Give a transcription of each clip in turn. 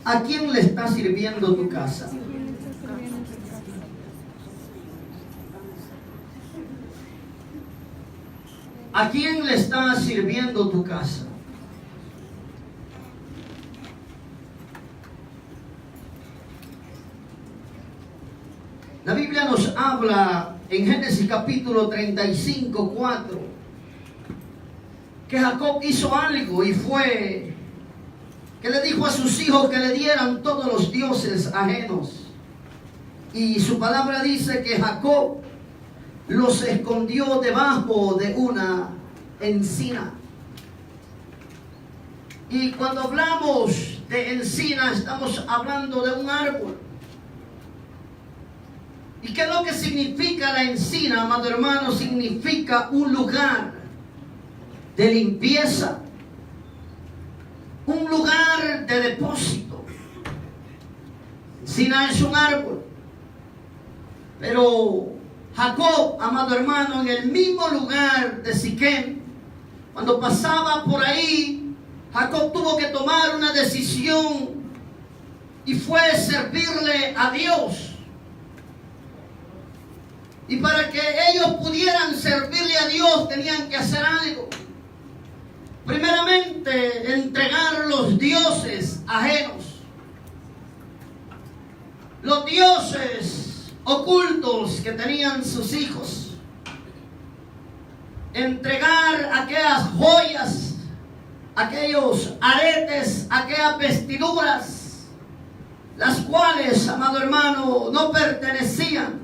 ¿A quién le está sirviendo tu casa? ¿A quién le está sirviendo tu casa? La Biblia nos habla en Génesis capítulo 35, 4, que Jacob hizo algo y fue que le dijo a sus hijos que le dieran todos los dioses ajenos. Y su palabra dice que Jacob los escondió debajo de una encina. Y cuando hablamos de encina, estamos hablando de un árbol. ¿Y qué es lo que significa la encina, amado hermano? Significa un lugar de limpieza, un lugar de depósito. Encina es un árbol. Pero Jacob, amado hermano, en el mismo lugar de Siquem, cuando pasaba por ahí, Jacob tuvo que tomar una decisión y fue servirle a Dios. Y para que ellos pudieran servirle a Dios tenían que hacer algo. Primeramente, entregar los dioses ajenos, los dioses ocultos que tenían sus hijos. Entregar aquellas joyas, aquellos aretes, aquellas vestiduras, las cuales, amado hermano, no pertenecían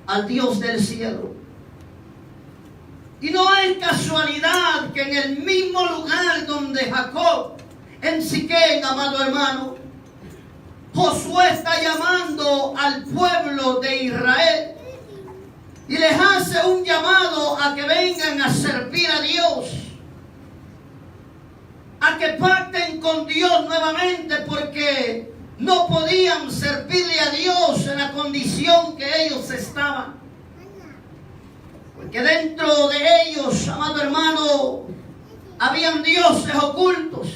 al Dios del cielo. Y no es casualidad que en el mismo lugar donde Jacob, en Siquem, amado hermano, Josué está llamando al pueblo de Israel y les hace un llamado a que vengan a servir a Dios, a que pacten con Dios nuevamente, porque no podían servirle a Dios en la condición que ellos estaban. Porque dentro de ellos, amado hermano, habían dioses ocultos.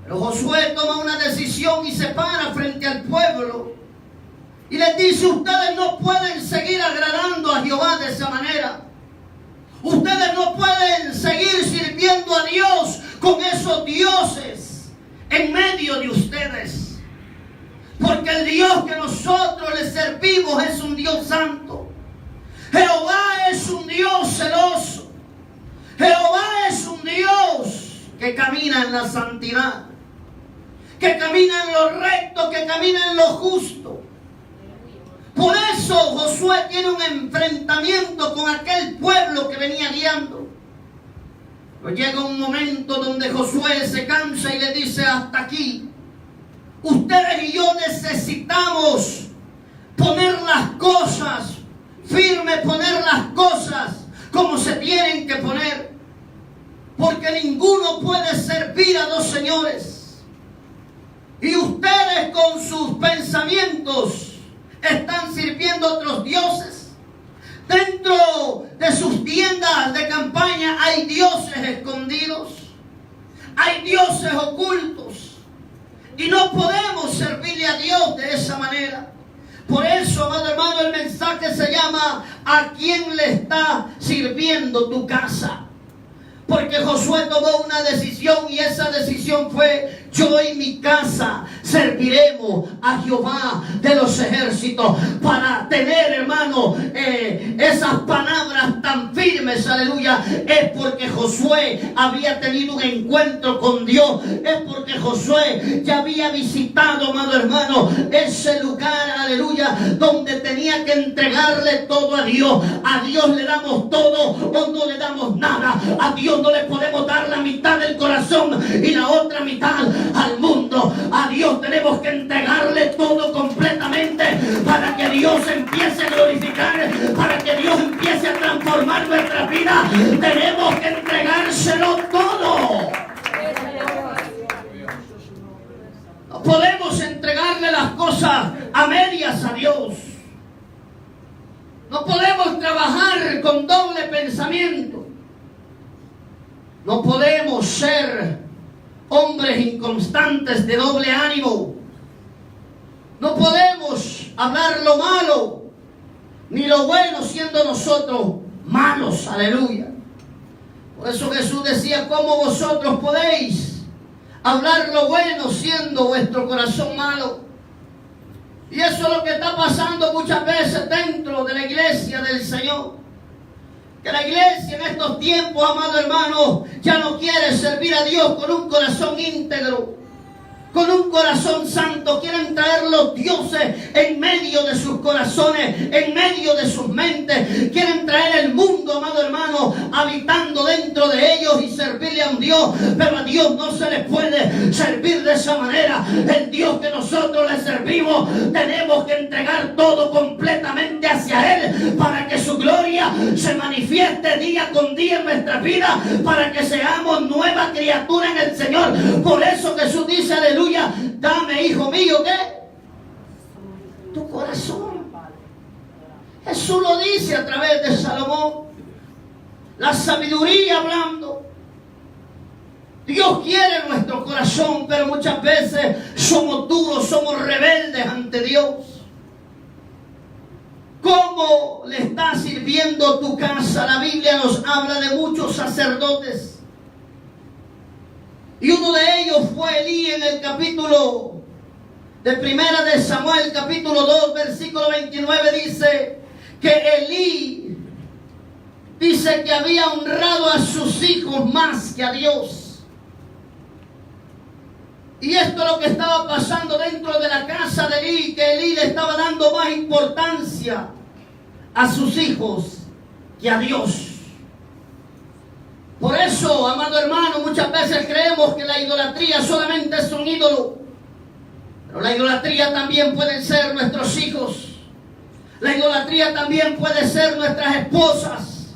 Pero Josué toma una decisión y se para frente al pueblo y les dice: ustedes no pueden seguir agradando a Jehová de esa manera. Ustedes no pueden seguir sirviendo a Dios con esos dioses en medio de ustedes, porque el Dios que nosotros le servimos es un Dios santo. Jehová es un Dios celoso. Jehová es un Dios que camina en la santidad, que camina en lo recto, que camina en lo justo. Por eso Josué tiene un enfrentamiento con aquel pueblo que venía guiando. Pero llega un momento donde Josué se cansa y le dice: hasta aquí. Ustedes y yo necesitamos poner las cosas firmes, poner las cosas como se tienen que poner. Porque ninguno puede servir a dos señores. Y ustedes con sus pensamientos están sirviendo a otros dioses. Dentro de sus tiendas de campaña hay dioses escondidos, hay dioses ocultos, y no podemos servirle a Dios de esa manera. Por eso, amado hermano, el mensaje se llama: ¿a quién le está sirviendo tu casa? Porque Josué tomó una decisión, y esa decisión fue: yo y mi casa serviremos a Jehová de los ejércitos. Para tener, hermano, esas palabras tan firmes, aleluya, es porque Josué había tenido un encuentro con Dios. Es porque Josué ya había visitado, amado hermano, ese lugar, aleluya, donde tenía que entregarle todo a Dios. A Dios le damos todo o no le damos nada. A Dios no le podemos dar la mitad del corazón y la otra mitad al mundo. A Dios tenemos que entregarle todo completamente para que Dios empiece a glorificar, para que Dios empiece a transformar nuestra vida. Tenemos que entregárselo todo. No podemos entregarle las cosas a medias a Dios. No podemos trabajar con doble pensamiento. No podemos ser hombres inconstantes de doble ánimo. No podemos hablar lo malo ni lo bueno siendo nosotros malos. Aleluya. Por eso Jesús decía: ¿cómo vosotros podéis hablar lo bueno siendo vuestro corazón malo? Y eso es lo que está pasando muchas veces dentro de la iglesia del Señor. Que la iglesia en estos tiempos, amado hermano, ya no quiere servir a Dios con un corazón íntegro, con un corazón santo. Quieren traer los dioses en medio de sus corazones, en medio de sus mentes. Quieren traer el mundo, amado hermano, habitando dentro de ellos y servirle a un Dios. Pero a Dios no se le puede servir de esa manera. El Dios que nosotros le servimos, tenemos que entregar todo completamente hacia Él, para que su gloria se manifieste día con día en nuestra vida, para que seamos nueva criatura en el Señor. Por eso Jesús dice: aleluya, dame, hijo mío, ¿qué? Tu corazón. Jesús lo dice a través de Salomón, la sabiduría hablando. Dios quiere nuestro corazón, pero muchas veces somos duros, somos rebeldes ante Dios. ¿Cómo le está sirviendo tu casa? La Biblia nos habla de muchos sacerdotes. Y uno de ellos fue Elí. En el capítulo de Primera de Samuel, capítulo 2, versículo 29, dice que Elí dice que había honrado a sus hijos más que a Dios. Y esto es lo que estaba pasando dentro de la casa de Elí, que Elí le estaba dando más importancia a sus hijos que a Dios. Por eso, amado hermano, muchas veces creemos que la idolatría solamente es un ídolo. Pero la idolatría también pueden ser nuestros hijos. La idolatría también puede ser nuestras esposas,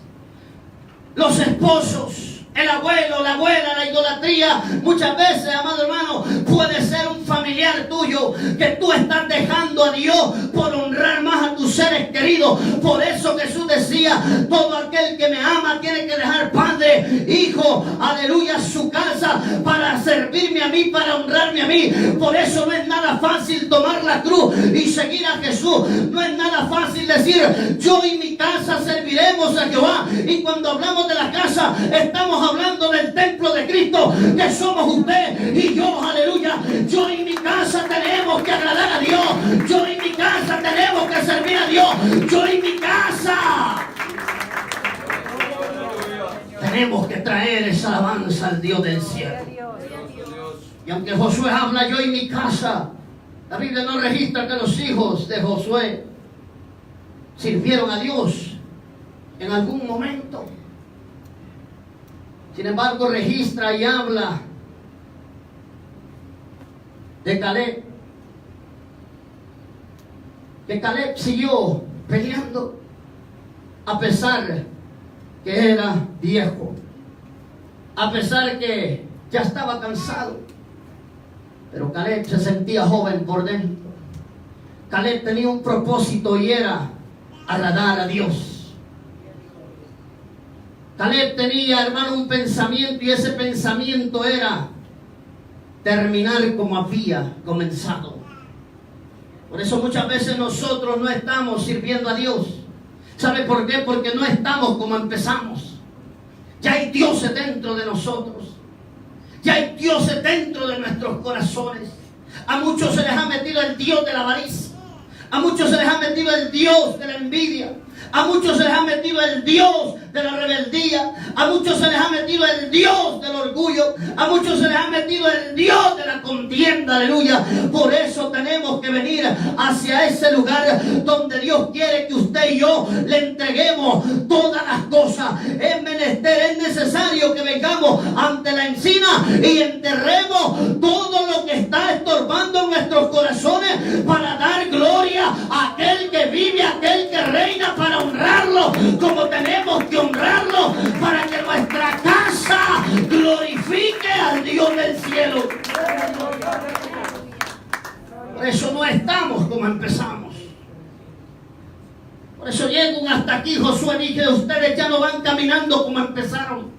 los esposos, el abuelo, la abuela. La idolatría muchas veces, amado hermano, puede ser un familiar tuyo que tú estás dejando a Dios por honrar más a tus seres queridos. Por eso Jesús decía: todo aquel que me ama tiene que dejar padre, hijo, aleluya, su casa, para servirme a mí, para honrarme a mí. Por eso no es nada fácil tomar la cruz y seguir a Jesús. No es nada fácil decir: yo y mi casa serviremos a Jehová. Y cuando hablamos de la casa, estamos hablando del templo de Cristo, que somos usted y yo. Aleluya. Yo y mi casa tenemos que agradar a Dios. Yo y mi casa tenemos que servir a Dios. Yo y mi casa tenemos que traer esa alabanza al Dios del cielo. Y aunque Josué habla: yo y mi casa, la Biblia no registra que los hijos de Josué sirvieron a Dios en algún momento. Sin embargo, registra y habla de Caleb, que Caleb siguió peleando a pesar que era viejo, a pesar que ya estaba cansado. Pero Caleb se sentía joven por dentro. Caleb tenía un propósito, y era agradar a Dios. Caleb tenía, hermano, un pensamiento, y ese pensamiento era terminar como había comenzado. Por eso muchas veces nosotros no estamos sirviendo a Dios. ¿Sabe por qué? Porque no estamos como empezamos. Ya hay dioses dentro de nosotros. Ya hay dioses dentro de nuestros corazones. A muchos se les ha metido el Dios de la avaricia. A muchos se les ha metido el Dios de la envidia. A muchos se les ha metido el Dios de la rebeldía. A muchos se les ha metido el Dios del orgullo. A muchos se les ha metido el Dios de la contienda. Aleluya. Por eso tenemos que venir hacia ese lugar donde Dios quiere que usted y yo le entreguemos todas las cosas. Es menester, es necesario que vengamos ante la encina y enterremos todo lo que está estorbando en nuestros corazones, para dar gloria a aquel que vive, a aquel que reina, para honrarlo como tenemos que honrarlo, para que nuestra casa glorifique al Dios del cielo. Por eso no estamos como empezamos. Por eso llegan hasta aquí. Josué dice: ustedes ya no van caminando como empezaron.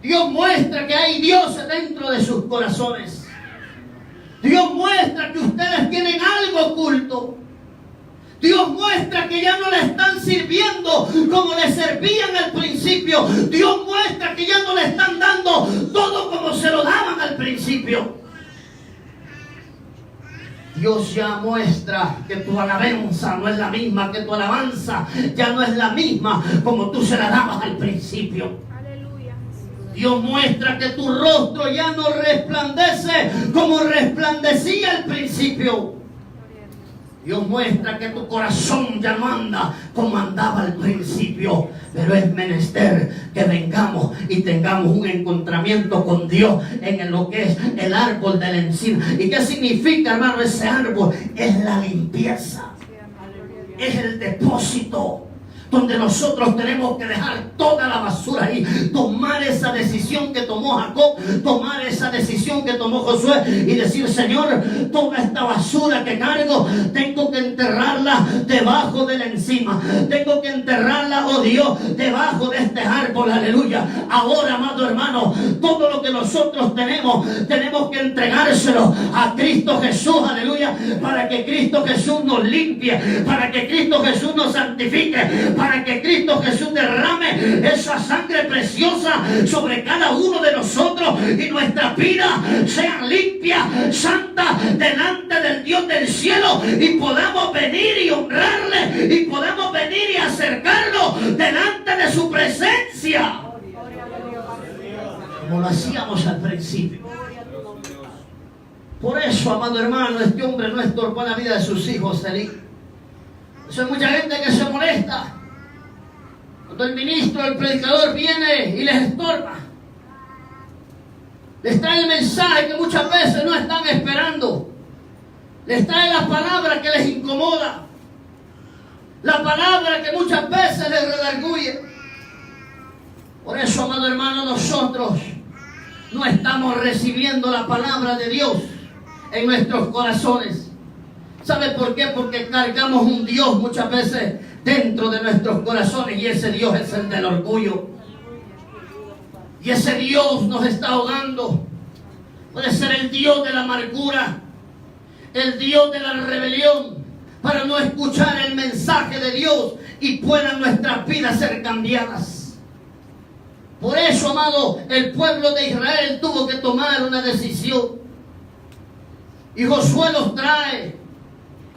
Dios muestra que hay dioses dentro de sus corazones. Dios muestra que ustedes tienen algo oculto. Dios muestra que ya no le están sirviendo como le servían al principio. Dios muestra que ya no le están dando todo como se lo daban al principio. Dios ya muestra que tu alabanza no es la misma, que tu alabanza ya no es la misma como tú se la dabas al principio. Dios muestra que tu rostro ya no resplandece como resplandecía al principio. Dios muestra que tu corazón ya no anda como andaba al principio. Pero es menester que vengamos y tengamos un encontramiento con Dios en lo que es el árbol de la encina. ¿Y qué significa, hermano, ese árbol? Es la limpieza. Es el depósito donde nosotros tenemos que dejar toda la basura ahí, tomar esa decisión que tomó Jacob, tomar esa decisión que tomó Josué y decir: Señor, toda esta basura que cargo, tengo que enterrarla debajo de la encima, tengo que enterrarla, oh Dios, debajo de este árbol, aleluya. Ahora, amado hermano, todo lo que nosotros tenemos que entregárselo a Cristo Jesús, aleluya, para que Cristo Jesús nos limpie, para que Cristo Jesús nos santifique, para que Cristo Jesús derrame esa sangre preciosa sobre cada uno de nosotros y nuestra vida sea limpia, santa, delante del Dios del cielo, y podamos venir y honrarle, y podamos venir y acercarlo delante de su presencia como lo hacíamos al principio. Por eso, amado hermano, este hombre no estorbó la vida de sus hijos. Hay mucha gente que se molesta cuando el ministro, el predicador viene y les estorba. Les trae el mensaje que muchas veces no están esperando. Les trae la palabra que les incomoda. La palabra que muchas veces les redarguye. Por eso, amado hermano, nosotros no estamos recibiendo la palabra de Dios en nuestros corazones. ¿Sabe por qué? Porque cargamos un Dios muchas veces dentro de nuestros corazones, y ese Dios es el del orgullo. Y ese Dios nos está ahogando. Puede ser el Dios de la amargura, el Dios de la rebelión, para no escuchar el mensaje de Dios y puedan nuestras vidas ser cambiadas. Por eso, amado, el pueblo de Israel tuvo que tomar una decisión. Y Josué los trae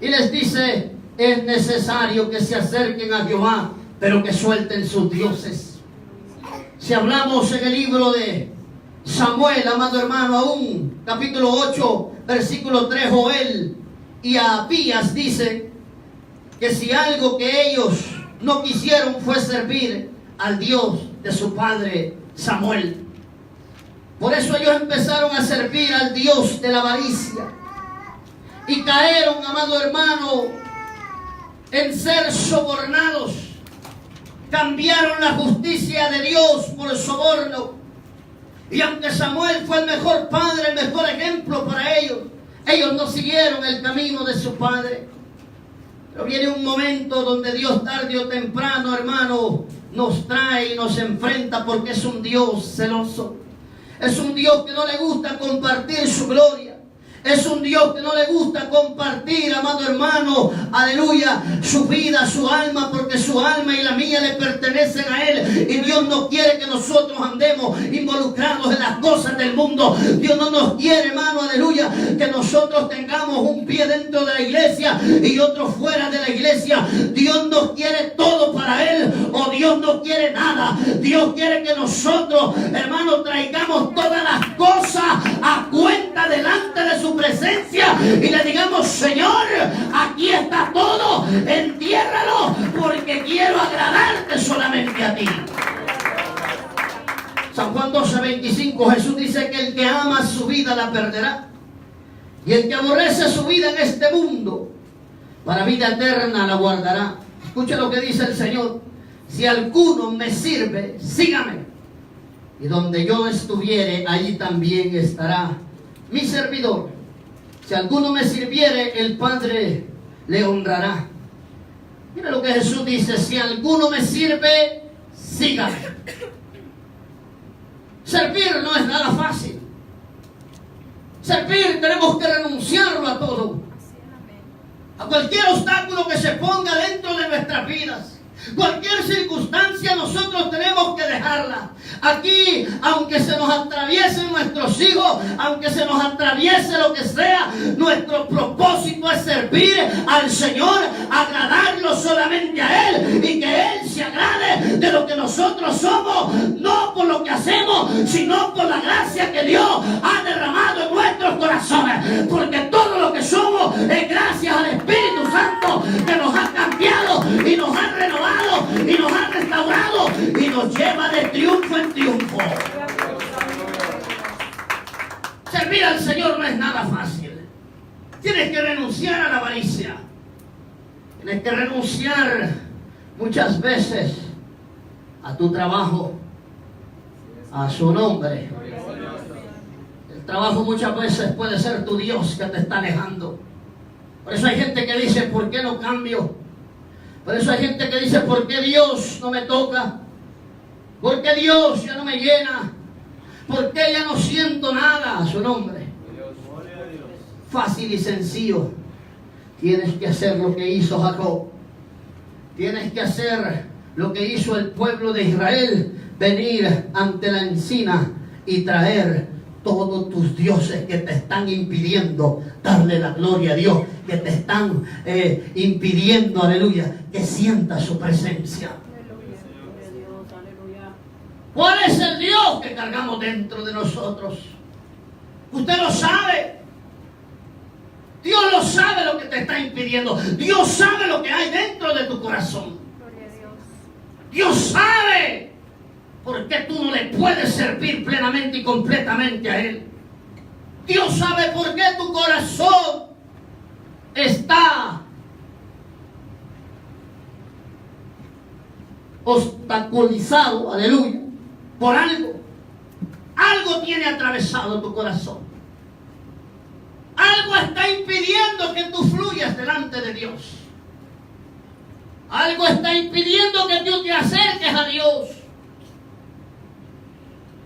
y les dice: es necesario que se acerquen a Jehová, pero que suelten sus dioses. Si hablamos en el libro de Samuel, amado hermano, aún capítulo 8, versículo 3, Joel y Abías dice que si algo que ellos no quisieron fue servir al Dios de su padre Samuel. Por eso ellos empezaron a servir al Dios de la avaricia y cayeron, amado hermano, en ser sobornados. Cambiaron la justicia de Dios por el soborno. Y aunque Samuel fue el mejor padre, el mejor ejemplo para ellos, ellos no siguieron el camino de su padre. Pero viene un momento donde Dios, tarde o temprano, hermano, nos trae y nos enfrenta, porque es un Dios celoso. Es un Dios que no le gusta compartir su gloria. Es un Dios que no le gusta compartir, amado hermano, aleluya, su vida, su alma, porque su alma y la mía le pertenecen a Él. Y Dios no quiere que nosotros andemos involucrados en las cosas del mundo. Dios no nos quiere, hermano, aleluya, que nosotros tengamos un pie dentro de la iglesia y otro fuera de la iglesia. Dios nos quiere todo para Él, o Dios no quiere nada. Dios quiere que nosotros, hermano, traigamos todas las cosas a cuenta delante de su presencia y le digamos: Señor, aquí está todo, entiérralo, porque quiero agradarte solamente a ti. San Juan 12:25, Jesús dice que el que ama su vida la perderá, y el que aborrece su vida en este mundo, para vida eterna la guardará. Escucha lo que dice el Señor: si alguno me sirve, sígame, y donde yo estuviere, allí también estará mi servidor. Si alguno me sirviere, el Padre le honrará. Mira lo que Jesús dice: si alguno me sirve, sígame. Servir no es nada fácil. Servir tenemos que renunciarlo a todo. A cualquier obstáculo que se ponga dentro de nuestras vidas. Cualquier circunstancia nosotros tenemos que dejarla. Aquí, aunque se nos atraviesen nuestros hijos, aunque se nos atraviese lo que sea, nuestro propósito es servir al Señor, agradarlo solamente a Él y que Él se agrade de lo que nosotros somos, no por lo que hacemos, sino por la gracia que Dios ha derramado en nuestros corazones. Porque todo lo que somos es gracias al Espíritu Santo que nos ha cambiado y nos ha renovado y nos ha restaurado y nos lleva de triunfo en triunfo. Servir al Señor no es nada fácil. Tienes que renunciar a la avaricia. Tienes que renunciar muchas veces a tu trabajo, a su nombre. El trabajo muchas veces puede ser tu Dios que te está alejando. Por eso hay gente que dice, ¿por qué no cambio? Por eso hay gente que dice, ¿por qué Dios no me toca? ¿Por qué Dios ya no me llena? ¿Por qué ya no siento nada a su nombre? Fácil y sencillo. Tienes que hacer lo que hizo Jacob. Tienes que hacer lo que hizo el pueblo de Israel. Venir ante la encina y traer todos tus dioses que te están impidiendo darle la gloria a Dios, que te están impidiendo, aleluya, que sientas su presencia. ¿Cuál es el Dios que cargamos dentro de nosotros? Usted lo sabe. Dios lo sabe lo que te está impidiendo. Dios sabe lo que hay dentro de tu corazón. Dios sabe por qué tú no le puedes servir plenamente y completamente a Él. Dios sabe por qué tu corazón está obstaculizado, aleluya, por algo. Algo tiene atravesado tu corazón. Algo está impidiendo que tú fluyas delante de Dios. Algo está impidiendo que tú te acerques a Dios.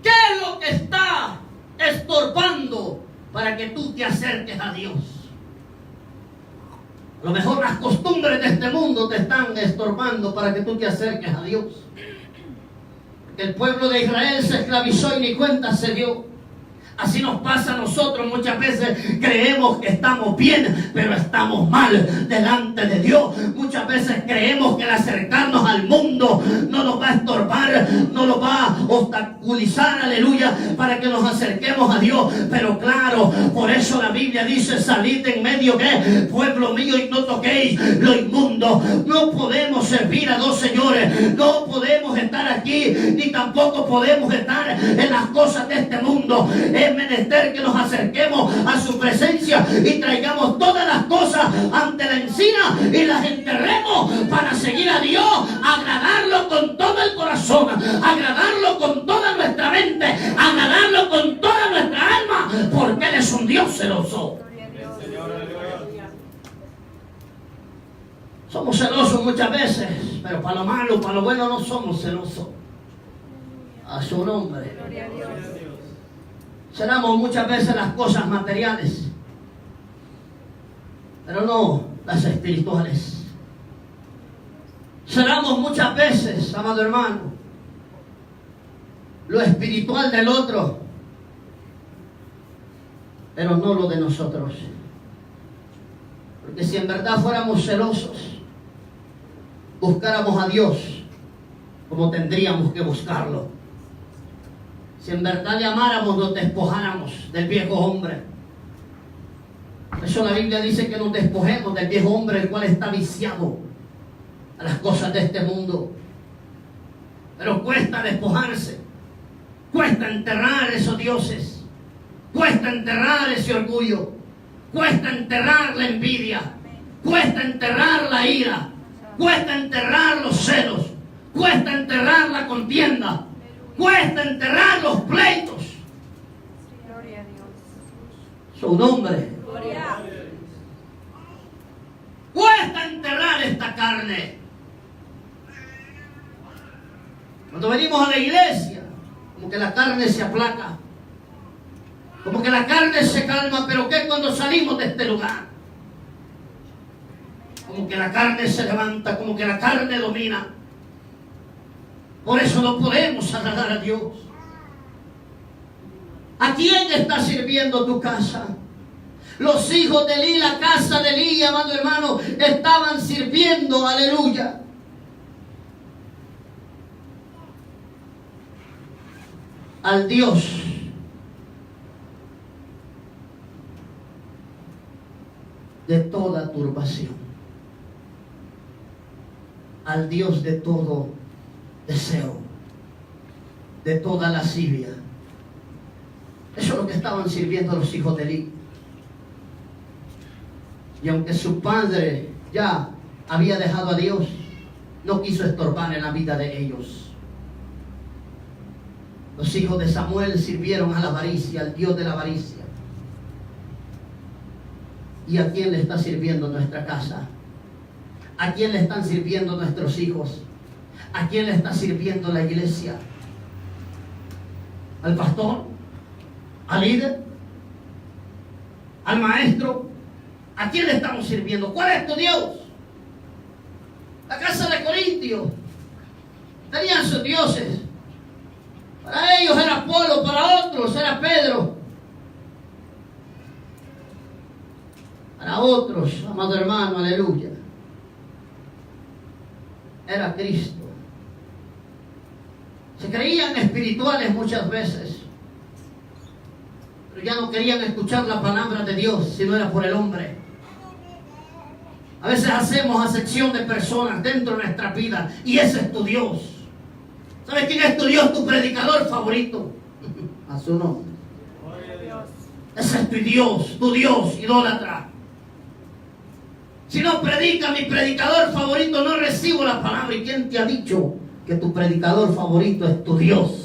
¿Qué es lo que está estorbando para que tú te acerques a Dios? A lo mejor las costumbres de este mundo te están estorbando para que tú te acerques a Dios. El pueblo de Israel se esclavizó y ni cuenta se dio. Así nos pasa a nosotros. Muchas veces creemos que estamos bien, pero estamos mal delante de Dios. Muchas veces creemos que el acercarnos al mundo no nos va a estorbar, no nos va a obstaculizar, aleluya, para que nos acerquemos a Dios. Pero claro, por eso la Biblia dice, salid en medio de pueblo mío y no toquéis lo inmundo. No podemos servir a dos señores. No podemos estar aquí, ni tampoco podemos estar en las cosas de este mundo. Es menester que nos acerquemos a su presencia y traigamos todas las cosas ante la encina y las enterremos para seguir a Dios, agradarlo con todo el corazón, agradarlo con toda nuestra mente, agradarlo con toda nuestra alma, porque Él es un Dios celoso. Somos celosos muchas veces, pero para lo malo, para lo bueno no somos celosos. A su nombre. Seramos muchas veces las cosas materiales, pero no las espirituales. Seramos muchas veces, amado hermano, lo espiritual del otro, pero no lo de nosotros. Porque si en verdad fuéramos celosos, buscáramos a Dios como tendríamos que buscarlo. Si en verdad le amáramos, nos despojáramos del viejo hombre. Por eso la Biblia dice que nos despojemos del viejo hombre, el cual está viciado a las cosas de este mundo. Pero cuesta despojarse, cuesta enterrar esos dioses, cuesta enterrar ese orgullo, cuesta enterrar la envidia, cuesta enterrar la ira, cuesta enterrar los celos, cuesta enterrar la contienda, cuesta enterrar los pleitos. Gloria a Dios. Su nombre. Gloria. Cuesta enterrar esta carne. Cuando venimos a la iglesia, como que la carne se aplaca, como que la carne se calma, pero ¿qué cuando salimos de este lugar? Como que la carne se levanta, como que la carne domina. Por eso no podemos agradar a Dios. ¿A quién está sirviendo tu casa? Los hijos de Elí, la casa de Elí, amado hermano, estaban sirviendo, aleluya, al Dios de toda turbación, al Dios de todo deseo, de toda lascivia. Eso es lo que estaban sirviendo los hijos de Elí. Y aunque su padre ya había dejado a Dios, no quiso estorbar en la vida de ellos. Los hijos de Samuel sirvieron a la avaricia, al Dios de la avaricia. ¿Y a quién le está sirviendo nuestra casa? ¿A quién le están sirviendo nuestros hijos? ¿A quién le está sirviendo la iglesia? ¿Al pastor? ¿Al líder? ¿Al maestro? ¿A quién le estamos sirviendo? ¿Cuál es tu Dios? La casa de Corintios tenían sus dioses. Para ellos era Apolo, para otros era Pedro. Para otros, amado hermano, aleluya, era Cristo. Se creían espirituales muchas veces, pero ya no querían escuchar la palabra de Dios si no era por el hombre. A veces hacemos acepción de personas dentro de nuestra vida y ese es tu Dios. ¿Sabes quién es tu Dios? Tu predicador favorito. A su nombre. Ese es tu Dios idólatra. Si no predica mi predicador favorito, no recibo la palabra. ¿Y quién te ha dicho que tu predicador favorito es tu Dios?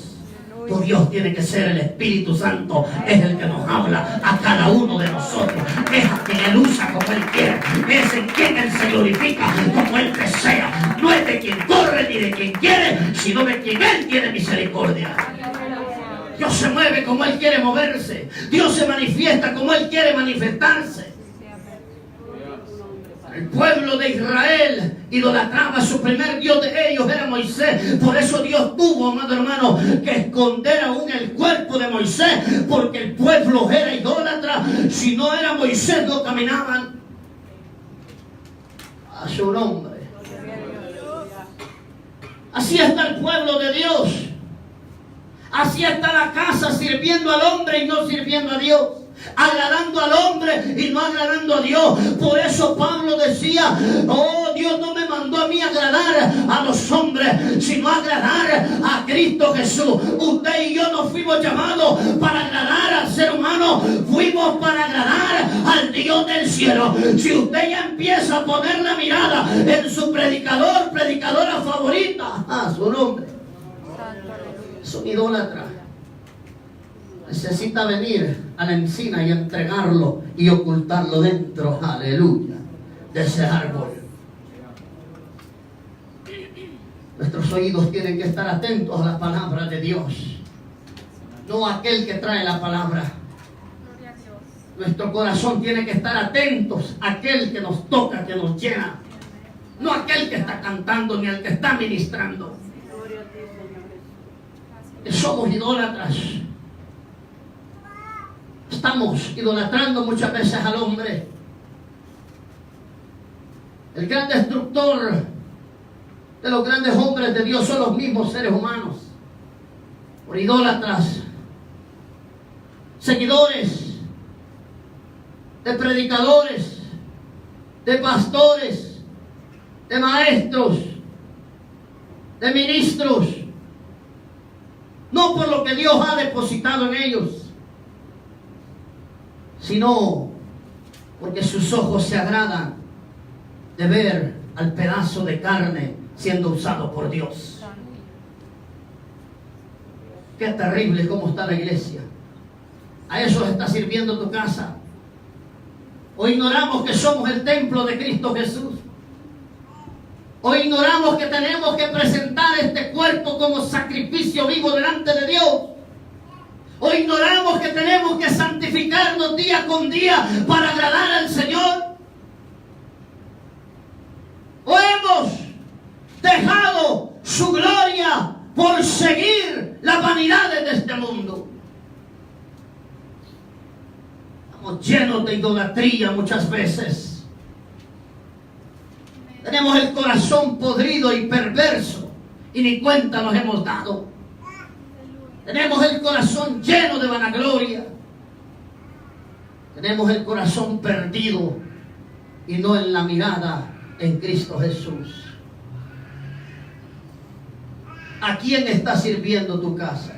Tu Dios tiene que ser el Espíritu Santo. Es el que nos habla a cada uno de nosotros. Es a quien Él usa como Él quiere. Es en quien Él se glorifica como Él desea. No es de quien corre ni de quien quiere, sino de quien Él tiene misericordia. Dios se mueve como Él quiere moverse. Dios se manifiesta como Él quiere manifestarse. El pueblo de Israel idolatraba, su primer Dios de ellos era Moisés. Por eso Dios tuvo, amado hermano, que esconder aún el cuerpo de Moisés, porque el pueblo era idólatra. Si no era Moisés, no caminaban. A su nombre. Así está el pueblo de Dios. Así está la casa, sirviendo al hombre y no sirviendo a Dios. Agradando al hombre y no agradando a Dios. Por eso Pablo decía: oh, Dios no me mandó a mí a agradar a los hombres, sino a agradar a Cristo Jesús. Usted y yo no fuimos llamados para agradar al ser humano, fuimos para agradar al Dios del cielo. Si usted ya empieza a poner la mirada en su predicador, predicadora favorita, a su nombre, es un idólatra. Necesita venir a la encina y entregarlo y ocultarlo dentro, aleluya, de ese árbol. Nuestros oídos tienen que estar atentos a la palabra de Dios, no a aquel que trae la palabra. Nuestro corazón tiene que estar atentos a aquel que nos toca, que nos llena, no a aquel que está cantando ni al que está ministrando. Que somos idólatras. Estamos idolatrando muchas veces al hombre. El gran destructor de los grandes hombres de Dios son los mismos seres humanos. Por idólatras, seguidores de predicadores, de pastores, de maestros, de ministros. No por lo que Dios ha depositado en ellos, sino porque sus ojos se agradan de ver al pedazo de carne siendo usado por Dios. Qué terrible cómo está la iglesia. A eso está sirviendo tu casa. O ignoramos que somos el templo de Cristo Jesús. O ignoramos que tenemos que presentar este cuerpo como sacrificio vivo delante de Dios. O ignoramos que tenemos que santificarnos día con día para agradar al Señor. O hemos dejado su gloria por seguir las vanidades de este mundo. Estamos llenos de idolatría muchas veces. Tenemos el corazón podrido y perverso y ni cuenta nos hemos dado. Tenemos el corazón lleno de vanagloria. Tenemos el corazón perdido y no en la mirada en Cristo Jesús. ¿A quién está sirviendo tu casa?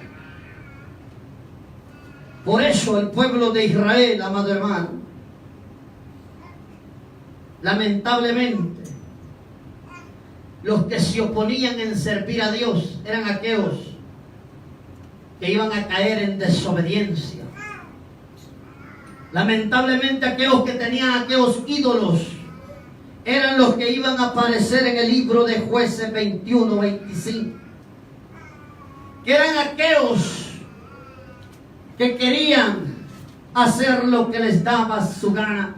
Por eso el pueblo de Israel, amado hermano, lamentablemente, los que se oponían en servir a Dios eran aquellos que iban a caer en desobediencia. Lamentablemente aquellos que tenían aquellos ídolos eran los que iban a aparecer en el libro de Jueces 21-25. Que eran aquellos que querían hacer lo que les daba su gana.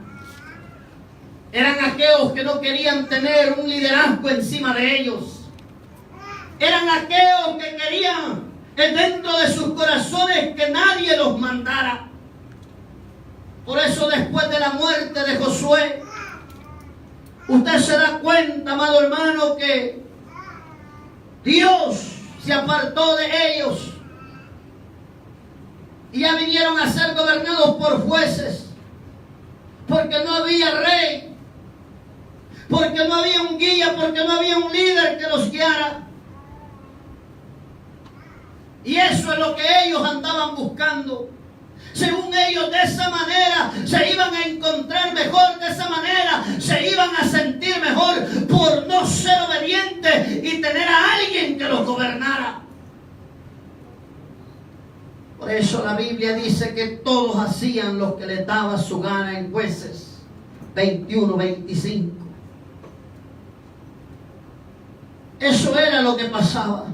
Eran aquellos que no querían tener un liderazgo encima de ellos. Eran aquellos que querían dentro de sus corazones que nadie los mandara. Por eso después de la muerte de Josué, usted se da cuenta, amado hermano, que Dios se apartó de ellos y ya vinieron a ser gobernados por jueces, porque no había rey, porque no había un guía, porque no había un líder que los guiara. Y eso es lo que ellos andaban buscando. Según ellos, de esa manera se iban a encontrar mejor, de esa manera se iban a sentir mejor por no ser obedientes y tener a alguien que los gobernara. Por eso la Biblia dice que todos hacían lo que les daba su gana en Jueces 21-25. Eso era lo que pasaba.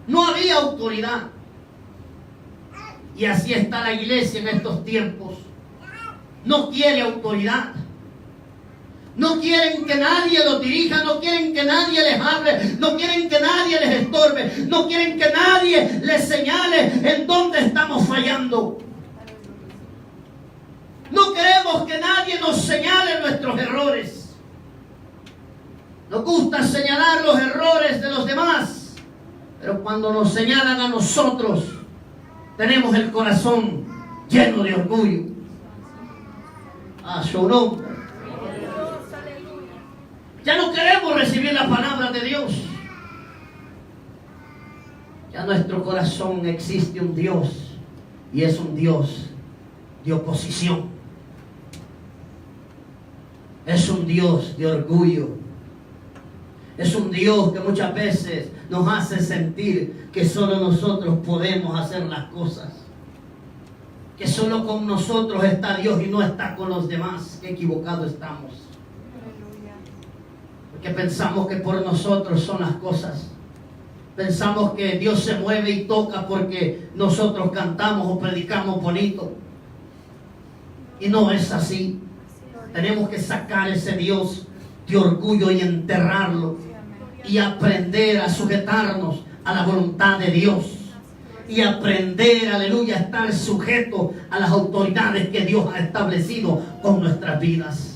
No había autoridad. Y así está la iglesia en estos tiempos. No quiere autoridad. No quieren que nadie los dirija, no quieren que nadie les hable, no quieren que nadie les estorbe, no quieren que nadie les señale en dónde estamos fallando. No queremos que nadie nos señale nuestros errores. Nos gusta señalar los errores de los demás, pero cuando nos señalan a nosotros, tenemos el corazón lleno de orgullo. A su nombre. Ya no queremos recibir la palabra de Dios. Ya en nuestro corazón existe un Dios, y es un Dios de oposición. Es un Dios de orgullo. Es un Dios que muchas veces nos hace sentir que solo nosotros podemos hacer las cosas. Que solo con nosotros está Dios y no está con los demás. Qué equivocados estamos. Porque pensamos que por nosotros son las cosas. Pensamos que Dios se mueve y toca porque nosotros cantamos o predicamos bonito. Y no es así. Tenemos que sacar ese Dios de orgullo y enterrarlo. Y aprender a sujetarnos a la voluntad de Dios. Y aprender, aleluya, a estar sujeto a las autoridades que Dios ha establecido con nuestras vidas.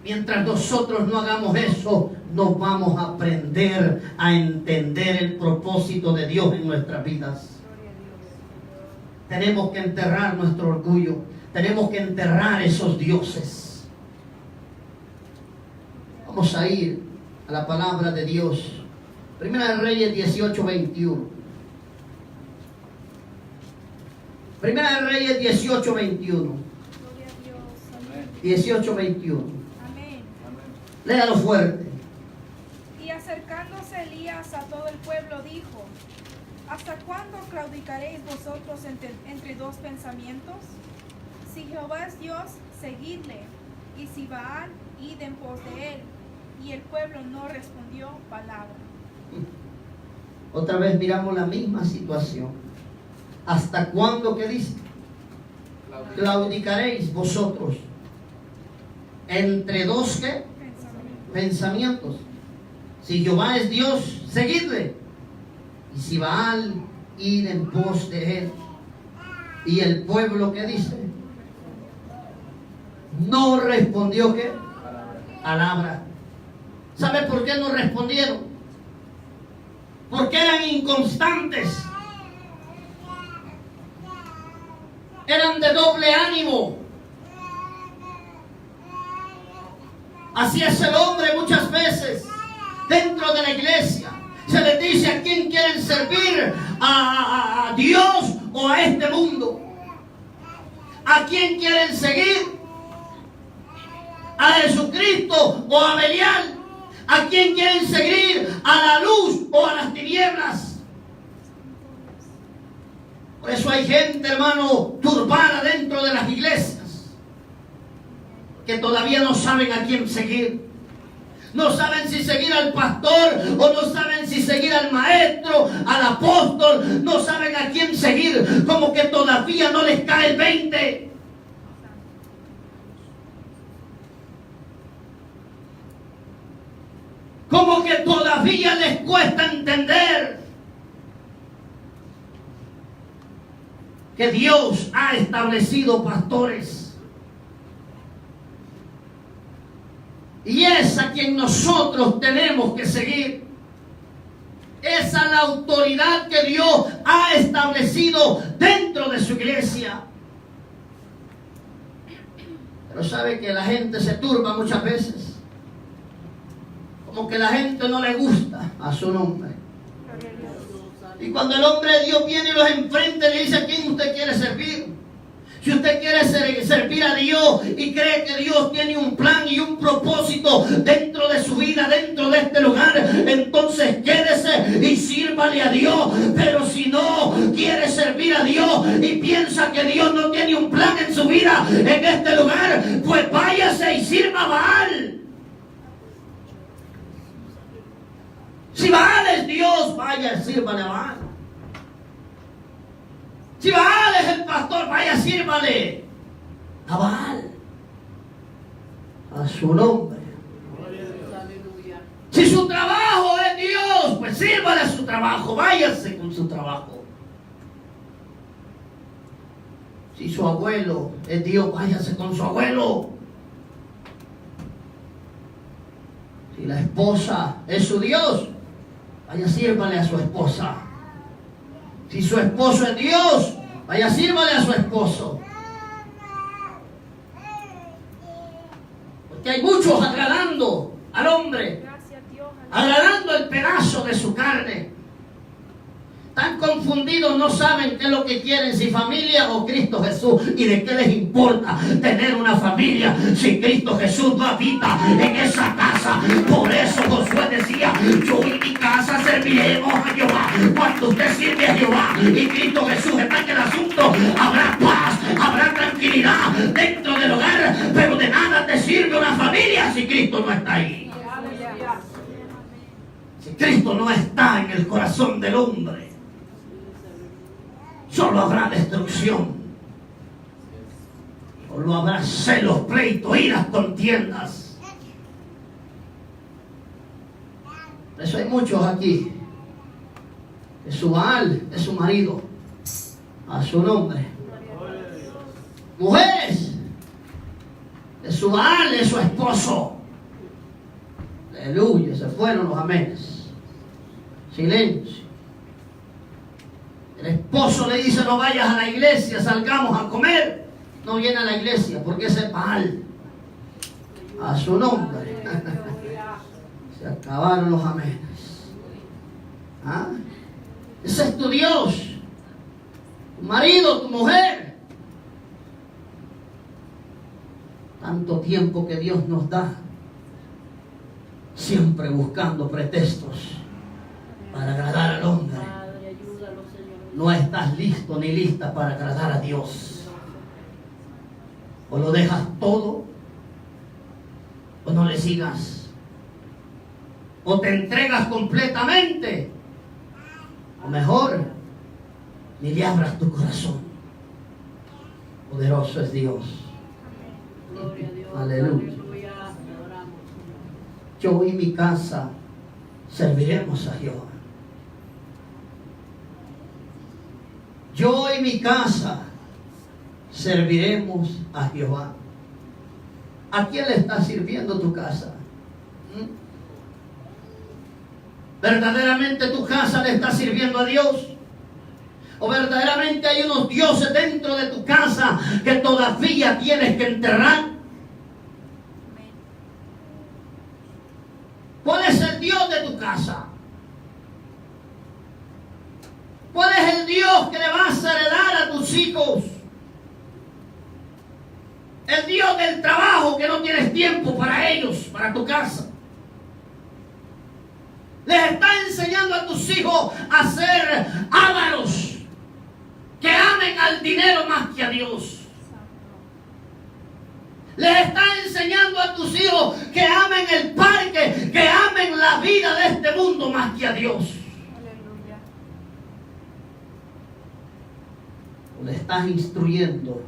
Mientras nosotros no hagamos eso, no vamos a aprender a entender el propósito de Dios en nuestras vidas. Tenemos que enterrar nuestro orgullo. Tenemos que enterrar esos dioses. Vamos a ir a la palabra de Dios. Primera de Reyes 18:21. Primera de Reyes 18:21. 18:21. Léalo fuerte. Y acercándose Elías a todo el pueblo dijo: ¿hasta cuándo claudicaréis vosotros entre dos pensamientos? Si Jehová es Dios, seguidle, y si Baal, id en pos de él. Y el pueblo no respondió palabra. Otra vez miramos la misma situación. ¿Hasta cuándo, qué dice? Claudicaréis vosotros entre dos, ¿qué? Pensamientos. Si Jehová es Dios, seguidle. Y si Baal, id en pos de él. Y el pueblo, ¿qué dice? No respondió, ¿qué? Palabra. ¿Sabe por qué no respondieron? Porque eran inconstantes. Eran de doble ánimo. Así es el hombre muchas veces dentro de la iglesia. Se les dice a quién quieren servir, a Dios o a este mundo. ¿A quién quieren seguir? ¿A Jesucristo o a Belial? ¿A quién quieren seguir? ¿A la luz o a las tinieblas? Por eso hay gente, hermano, turbada dentro de las iglesias, que todavía no saben a quién seguir. No saben si seguir al pastor o no saben si seguir al maestro, al apóstol. No saben a quién seguir. Como que todavía no les cae el 20. Como que todavía les cuesta entender que Dios ha establecido pastores. Y es a quien nosotros tenemos que seguir. Es a la autoridad que Dios ha establecido dentro de su iglesia. Pero sabe que la gente se turba muchas veces. Como que la gente no le gusta a su nombre. Y cuando el hombre de Dios viene y los enfrenta, le dice: ¿a quién usted quiere servir? Si usted quiere servir a Dios y cree que Dios tiene un plan y un propósito dentro de su vida, dentro de este lugar, entonces quédese y sírvale a Dios. Pero si no quiere servir a Dios y piensa que Dios no tiene un plan en su vida, en este lugar, pues váyase y sirva a Baal. Si Baal es Dios, vaya, sírvale a Baal. Si Baal es el pastor, vaya, sírvale a Baal, a su nombre. Si su trabajo es Dios, pues sírvale a su trabajo, váyase con su trabajo. Si su abuelo es Dios, váyase con su abuelo. Si la esposa es su Dios, vaya, sírvale a su esposa. Si su esposo es Dios, vaya, sírvale a su esposo. Porque hay muchos agradando al hombre, agradando el pedazo de su carne. Están confundidos, no saben qué es lo que quieren, si familia o Cristo Jesús. ¿Y de qué les importa tener una familia si Cristo Jesús no habita en esa casa? Por eso Josué decía: yo y mi casa serviremos a Jehová. Cuando usted sirve a Jehová y Cristo Jesús está en el asunto, habrá paz, habrá tranquilidad dentro del hogar. Pero de nada te sirve una familia si Cristo no está ahí. Si Cristo no está en el corazón del hombre, solo habrá destrucción. Solo habrá celos, pleitos, iras, contiendas. Por eso hay muchos aquí que su Baal es su marido, a su nombre. Mujeres, que su Baal es su esposo. Aleluya, se fueron los amenes. Silencio. El esposo le dice: no vayas a la iglesia, salgamos a comer. No viene a la iglesia porque ese es Baal, a su nombre. Se acabaron los amenes. ¿Ah? Ese es tu Dios, tu marido, tu mujer. Tanto tiempo que Dios nos da, siempre buscando pretextos para agradar al hombre. No estás listo ni lista para agradar a Dios. O lo dejas todo, o no le sigas. O te entregas completamente, o mejor, ni le abras tu corazón. Poderoso es Dios. Gloria a Dios. Aleluya. Aleluya. Adoramos. Yo y mi casa serviremos a Jehová. Yo y mi casa serviremos a Jehová. ¿A quién le está sirviendo tu casa? ¿Verdaderamente tu casa le está sirviendo a Dios? ¿O verdaderamente hay unos dioses dentro de tu casa que todavía tienes que enterrar? ¿Cuál es el Dios de tu casa? ¿Cuál es el Dios que le vas a heredar a tus hijos? El Dios del trabajo, que no tienes tiempo para ellos, para tu casa. Les está enseñando a tus hijos a ser ávaros, que amen al dinero más que a Dios. Les está enseñando a tus hijos que amen el parque, que amen la vida de este mundo más que a Dios. Aleluya. Le estás instruyendo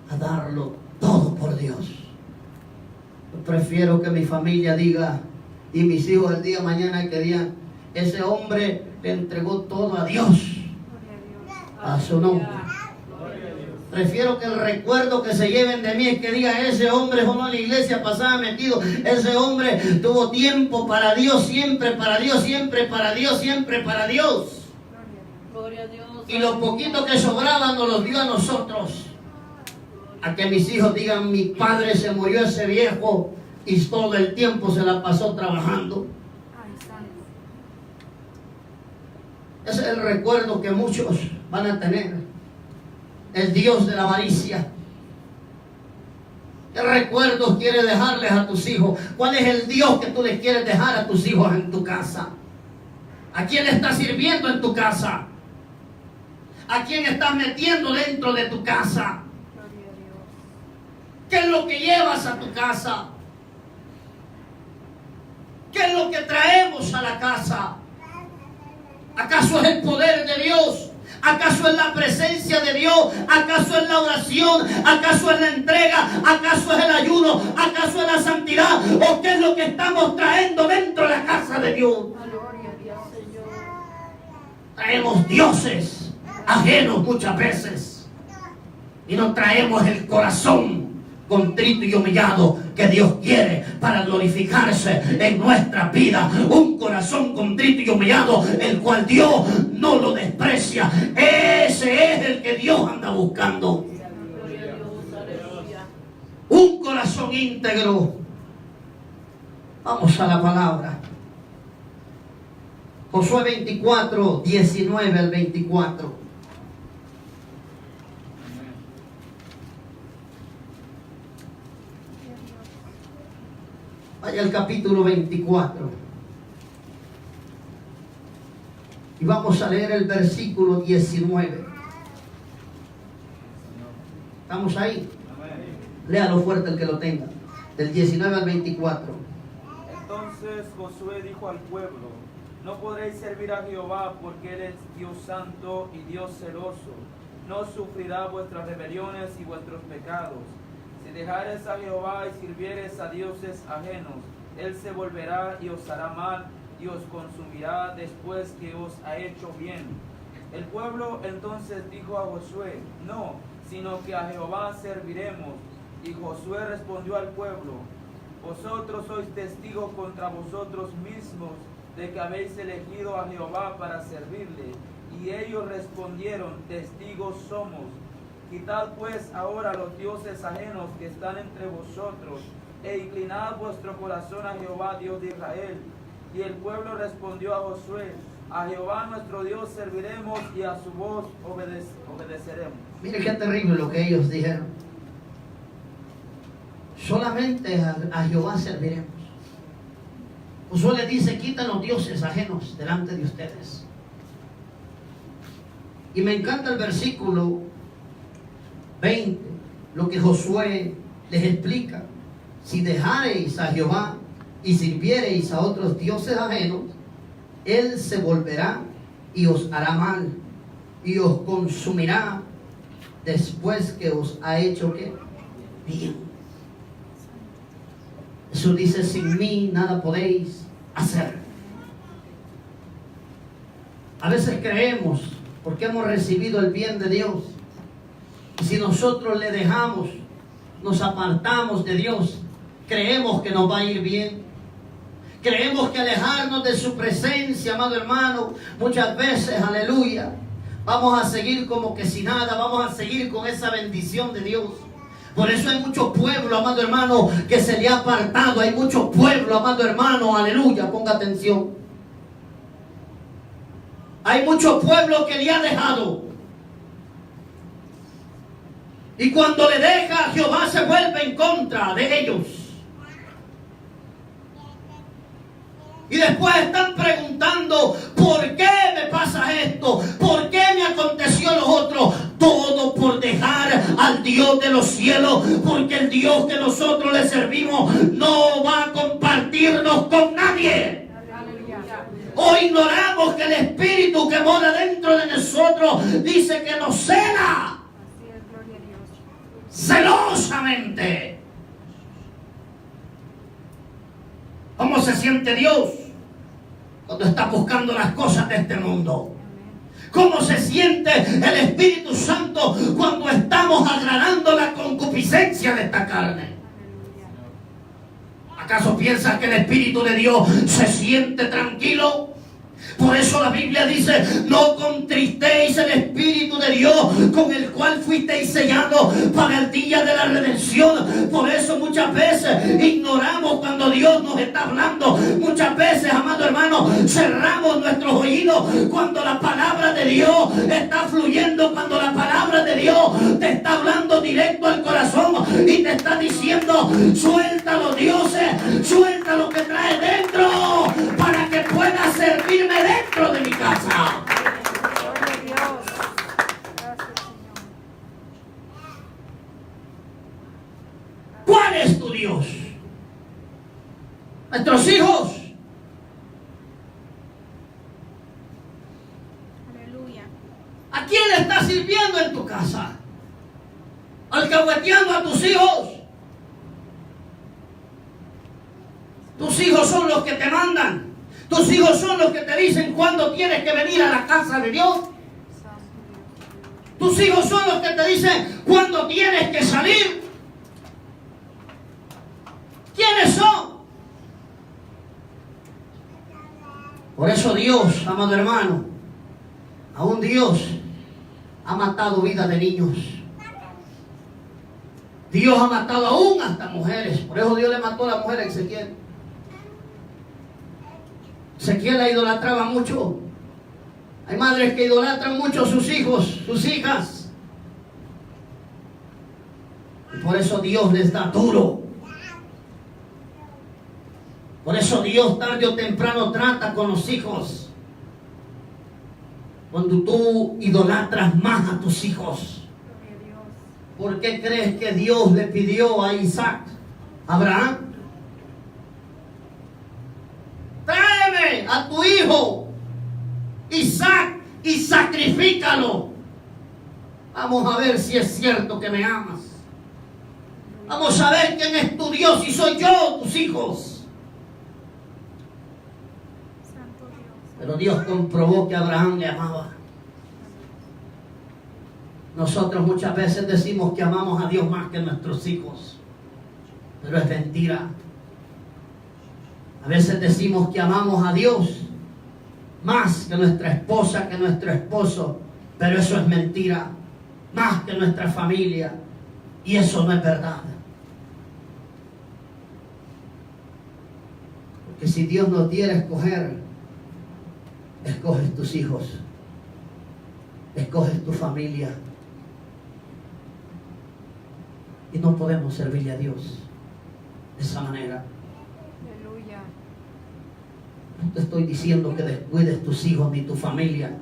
a darlo todo por Dios. Yo prefiero que mi familia diga, y mis hijos el día de mañana que digan, ese hombre le entregó todo a Dios, a su nombre. Prefiero que el recuerdo que se lleven de mí es que diga, ese hombre fue a la iglesia pasada metido, ese hombre tuvo tiempo para Dios, siempre para Dios, siempre para Dios, siempre para Dios. Gloria a Dios. Y lo poquito que sobraba nos lo dio a nosotros. A que mis hijos digan, mi padre se murió ese viejo y todo el tiempo se la pasó trabajando. Ay, santo. Ese es el recuerdo que muchos van a tener. El Dios de la avaricia. ¿Qué recuerdos quieres dejarles a tus hijos? ¿Cuál es el Dios que tú les quieres dejar a tus hijos en tu casa? ¿A quién estás sirviendo en tu casa? ¿A quién estás metiendo dentro de tu casa? Gloria a Dios. ¿Qué es lo que llevas a tu casa? ¿Qué es lo que traemos a la casa? ¿Acaso es el poder de Dios? ¿Acaso es la presencia de Dios? ¿Acaso es la oración? ¿Acaso es la entrega? ¿Acaso es el ayuno? ¿Acaso es la santidad? ¿O qué es lo que estamos trayendo dentro de la casa de Dios? Gloria a Dios, Señor. Traemos dioses ajenos muchas veces y no traemos el corazón contrito y humillado que Dios quiere para glorificarse en nuestra vida. Un corazón contrito y humillado, el cual Dios no lo desprecia. Ese es el que Dios anda buscando. Gloria a Dios. Aleluya. Un corazón íntegro. Vamos a la palabra. Josué 24, 19 al 24. Vaya al capítulo 24. Y vamos a leer el versículo 19. ¿Estamos ahí? Léalo fuerte el que lo tenga. Del 19 al 24. Entonces Josué dijo al pueblo: no podréis servir a Jehová, porque Él es Dios santo y Dios celoso. No sufrirá vuestras rebeliones y vuestros pecados. Si dejares a Jehová y sirvieres a dioses ajenos, Él se volverá y os hará mal y os consumirá después que os ha hecho bien. El pueblo entonces dijo a Josué: no, sino que a Jehová serviremos. Y Josué respondió al pueblo: vosotros sois testigos contra vosotros mismos de que habéis elegido a Jehová para servirle. Y ellos respondieron: testigos somos. Quitad pues ahora los dioses ajenos que están entre vosotros, e inclinad vuestro corazón a Jehová, Dios de Israel. Y el pueblo respondió a Josué: a Jehová nuestro Dios serviremos y a su voz obedeceremos. Mire qué terrible lo que ellos dijeron. Solamente a Jehová serviremos. Josué le dice: quitan los dioses ajenos delante de ustedes. Y me encanta el versículo 20, lo que Josué les explica: si dejareis a Jehová y sirviereis a otros dioses ajenos, Él se volverá y os hará mal, y os consumirá después que os ha hecho ¿qué? Bien. Jesús dice, sin mí nada podéis hacer. A veces creemos, porque hemos recibido el bien de Dios, y si nosotros le dejamos, nos apartamos de Dios, creemos que nos va a ir bien. Creemos que alejarnos de su presencia, amado hermano, muchas veces, aleluya, vamos a seguir como que sin nada, vamos a seguir con esa bendición de Dios. Por eso hay muchos pueblos, amado hermano, que se le ha apartado. Hay muchos pueblos, amado hermano, aleluya, ponga atención. Hay muchos pueblos que le ha dejado. Y cuando le deja, Jehová se vuelve en contra de ellos. Y después están preguntando, ¿por qué me pasa esto? ¿Por qué me aconteció lo otro? Todo por dejar al Dios de los cielos, porque el Dios que nosotros le servimos no va a compartirnos con nadie. O ignoramos que el Espíritu que mora dentro de nosotros dice que nos cela celosamente. ¿Cómo se siente Dios cuando está buscando las cosas de este mundo? ¿Cómo se siente el Espíritu Santo cuando estamos agradando la concupiscencia de esta carne? ¿Acaso piensas que el Espíritu de Dios se siente tranquilo? Por eso la Biblia dice, no contristéis el Espíritu de Dios con el cual fuisteis sellados para el día de la redención. Por eso muchas veces ignoramos cuando Dios nos está hablando. Muchas veces, amado hermano, cerramos nuestros oídos cuando la palabra de Dios está fluyendo, cuando la palabra de Dios te está hablando directo al corazón y te está diciendo, suelta los dioses, suelta lo que traes dentro para que puedas servirme dentro de mi casa. ¿Cuál es tu Dios? Nuestros hijos. Aleluya. ¿A quién le estás sirviendo en tu casa? ¿Alcahueteando a tus hijos? Tus hijos son los que te mandan. Tus hijos son los que te dicen cuándo tienes que venir a la casa de Dios. Tus hijos son los que te dicen cuándo tienes que salir. ¿Quiénes son? Por eso Dios, amado hermano, aún Dios ha matado vidas de niños. Dios ha matado aún hasta mujeres. Por eso Dios le mató a la mujer a Ezequiel. Ezequiel la idolatraba mucho. Hay madres que idolatran mucho a sus hijos, sus hijas. Y por eso Dios les da duro. Por eso Dios tarde o temprano trata con los hijos. Cuando tú idolatras más a tus hijos. ¿Por qué crees que Dios le pidió a Isaac, a Abraham? Tráeme a tu hijo Isaac y sacrifícalo. Vamos a ver si es cierto que me amas. Vamos a ver quién es tu Dios y soy yo, tus hijos. Santo Dios. Pero Dios comprobó que Abraham le amaba. Nosotros muchas veces decimos que amamos a Dios más que a nuestros hijos, pero es mentira. A veces decimos que amamos a Dios más que nuestra esposa, que nuestro esposo, pero eso es mentira. Más que nuestra familia, y eso no es verdad. Porque si Dios nos diera a escoger, escoges tus hijos, escoges tu familia. Y no podemos servirle a Dios de esa manera. Aleluya. No te estoy diciendo que descuides tus hijos ni tu familia,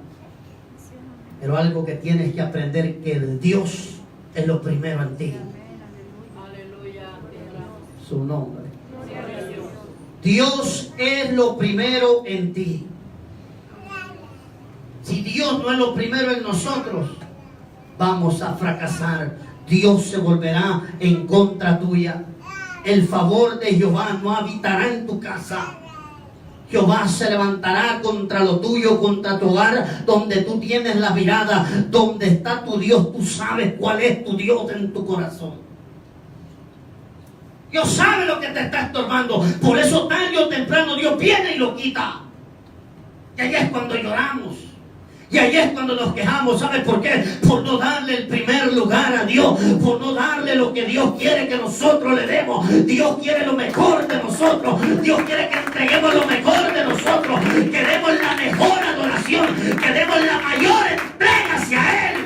pero algo que tienes que aprender, que el Dios es lo primero en ti. Aleluya. Su nombre. Gloria a Dios. Dios es lo primero en ti. Si Dios no es lo primero en nosotros, vamos a fracasar. Dios se volverá en contra tuya. El favor de Jehová no habitará en tu casa. Jehová se levantará contra lo tuyo, contra tu hogar, donde tú tienes la mirada, donde está tu Dios. Tú sabes cuál es tu Dios en tu corazón. Dios sabe lo que te está estorbando. Por eso tarde o temprano Dios viene y lo quita. Y ahí es cuando lloramos. Y ahí es cuando nos quejamos. ¿Sabes por qué? Por no darle el primer lugar a Dios. Por no darle lo que Dios quiere que nosotros le demos. Dios quiere lo mejor de nosotros. Dios quiere que entreguemos lo mejor de nosotros. Que demos la mejor adoración. Que demos la mayor entrega hacia Él.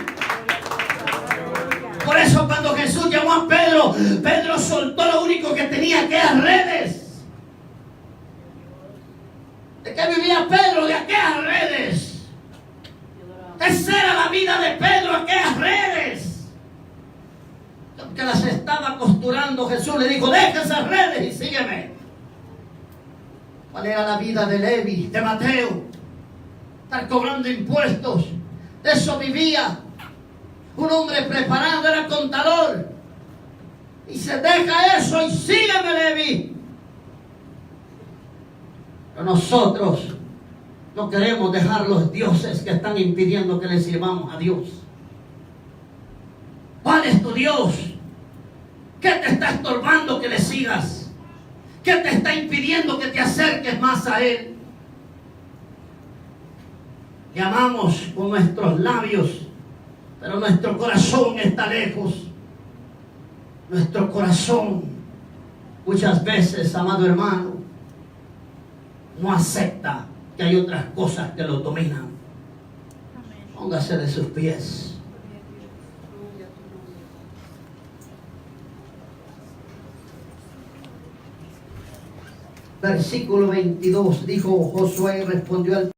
Por eso cuando Jesús llamó a Pedro, Pedro soltó lo único que tenía, aquellas redes. ¿De qué vivía Pedro? De aquellas redes. Esa era la vida de Pedro, aquellas redes. Que las estaba costurando, Jesús le dijo, deja esas redes y sígueme. ¿Cuál era la vida de Levi, de Mateo? Estar cobrando impuestos. De eso vivía. Un hombre preparado, era contador. Y se deja eso y sígueme, Levi. Pero nosotros no queremos dejar los dioses que están impidiendo que le sirvamos a Dios. ¿Cuál es tu Dios? ¿Qué te está estorbando que le sigas? ¿Qué te está impidiendo que te acerques más a Él? Le amamos con nuestros labios, pero nuestro corazón está lejos. Nuestro corazón muchas veces, amado hermano, no acepta que hay otras cosas que lo dominan. Póngase de sus pies. Versículo 22, dijo Josué y respondió al